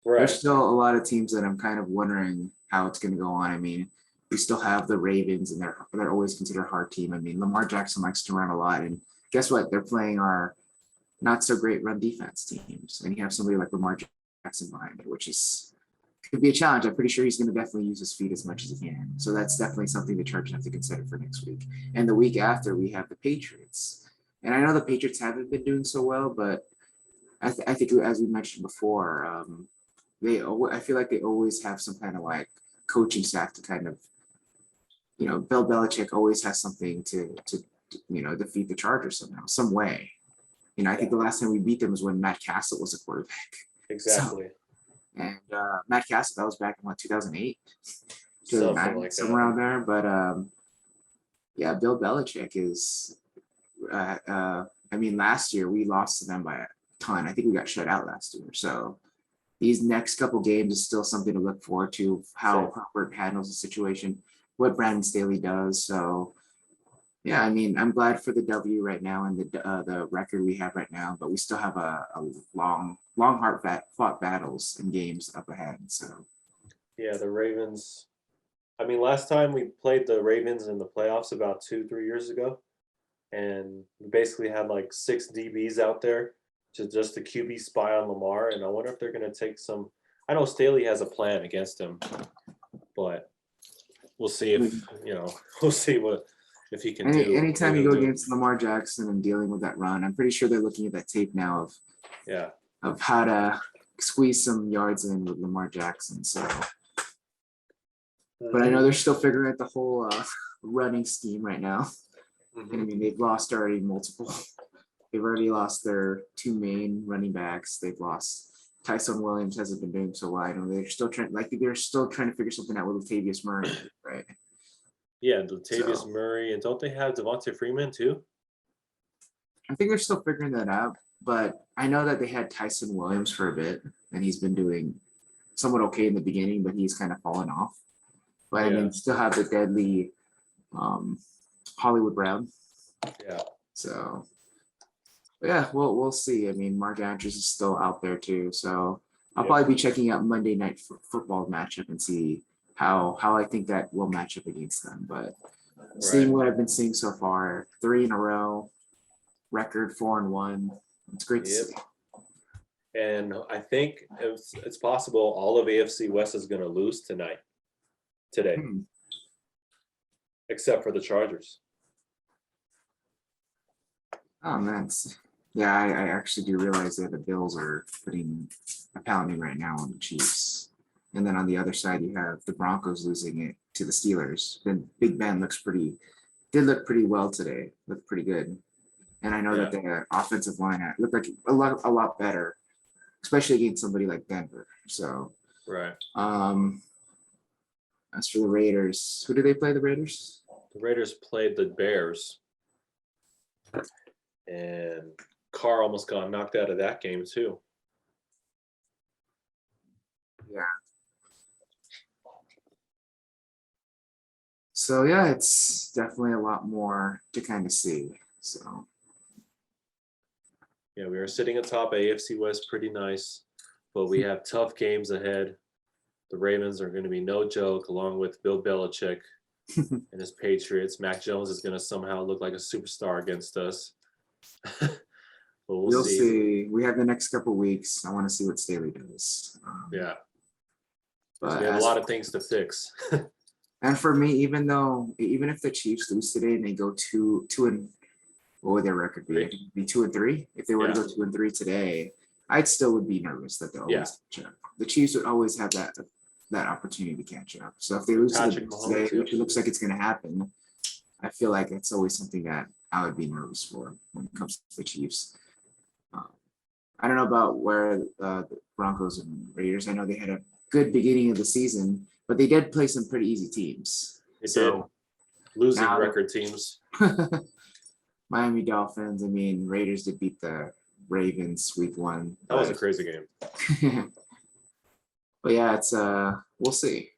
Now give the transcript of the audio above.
There's Right. still a lot of teams that I'm kind of wondering how it's going to go on. I mean, we still have the Ravens, and they're always considered a hard team. I mean, Lamar Jackson likes to run a lot, and guess what? They're playing our not so great run defense teams, and you have somebody like Lamar Jackson behind it, which is could be a challenge. I'm pretty sure he's going to definitely use his feet as much as he can. So that's definitely something the Chargers have to consider for next week. And the week after, we have the Patriots. And I know the Patriots haven't been doing so well, but I think as we mentioned before, I feel like they always have some kind of like coaching staff to kind of, Bill Belichick always has something to defeat the Chargers somehow, some way. I think Yeah. the last time we beat them was when Matt Castle was a quarterback. So, Exactly. and Matt Castle, that was back in what, 2008, Something 2009, like somewhere that. around there. But yeah, Bill Belichick is. I mean, last year we lost to them by a ton. I think we got shut out last year. So these next couple games is still something to look forward to. How Same. Herbert handles the situation, what Brandon Staley does. So yeah, I mean, I'm glad for the W right now and the record we have right now, but we still have a long hard fought battles and games up ahead. So Yeah, the Ravens. I mean, last time we played the Ravens in the playoffs about 2, 3 years ago, and we basically had like six DBs out there to just the QB spy on Lamar. And I wonder if they're going to take some. I know Staley has a plan against him, but we'll see if we'll see what if he can do what anytime you he'll go do. against Lamar Jackson and dealing with that run, I'm pretty sure they're looking at that tape now Yeah, of how to squeeze some yards in with Lamar Jackson. So, but I know they're still figuring out the whole running scheme right now. And I mean, they've lost already multiple. They've already lost their two main running backs. They've lost Tyson Williams hasn't been doing so well. I know they're still trying to figure something out with Latavius Murray, right? yeah. Latavius So Murray, and don't they have Devontae Freeman too? I think they're still figuring that out. But I know that they had Tyson Williams for a bit, and he's been doing somewhat okay in the beginning, but he's kind of fallen off. But I Yeah, mean, still have the deadly um, Hollywood Brown. yeah, So yeah, we'll see. I mean, Mark Andrews is still out there too, so I'll yep. probably be checking out Monday night football matchup and see how I think that will match up against them. But seeing Right. what I've been seeing so far, three in a row, record 4-1. It's great to Yep. see. And I think it's possible all of AFC West is going to lose today, Hmm. except for the Chargers. Oh man, yeah, I actually do realize that the Bills are putting a pounding right now on the Chiefs, and then on the other side you have the Broncos losing it to the Steelers. Then Big Ben did look pretty well today, looked pretty good, and I know that Yeah, the offensive line looked like a lot better, especially against somebody like Denver. So right. um, as for the Raiders, who do they play? The Raiders? The Raiders played the Bears, and Carr almost got knocked out of that game too. Yeah. So yeah, it's definitely a lot more to kind of see. So Yeah, we are sitting atop AFC West pretty nice, but we have tough games ahead. The Ravens are going to be no joke, along with Bill Belichick and his Patriots. Mac Jones is going to somehow look like a superstar against us. But we'll we'll see. see. We have the next couple weeks. I want to see what Staley does. Yeah, because But we have a lot of things to fix. and for me, even if the Chiefs lose today and they go two and what would their record be? I think it'd be 2-3. If they were to Yeah, go 2-3 today, I'd still would be nervous that they'll yeah. always catch up. The Chiefs would always have that opportunity to catch up. So if they lose to the Patrick Bills today, Mahomes, yep. which it looks like it's going to happen, I feel like it's always something that I would be nervous for when it comes to the Chiefs. Uh, I don't know about where the Broncos and Raiders. I know they had a good beginning of the season, but they did play some pretty easy teams. It did. So Losing now record teams. Miami Dolphins. I mean, Raiders did beat the Ravens week 1. That was a crazy game. But yeah, it's we'll see.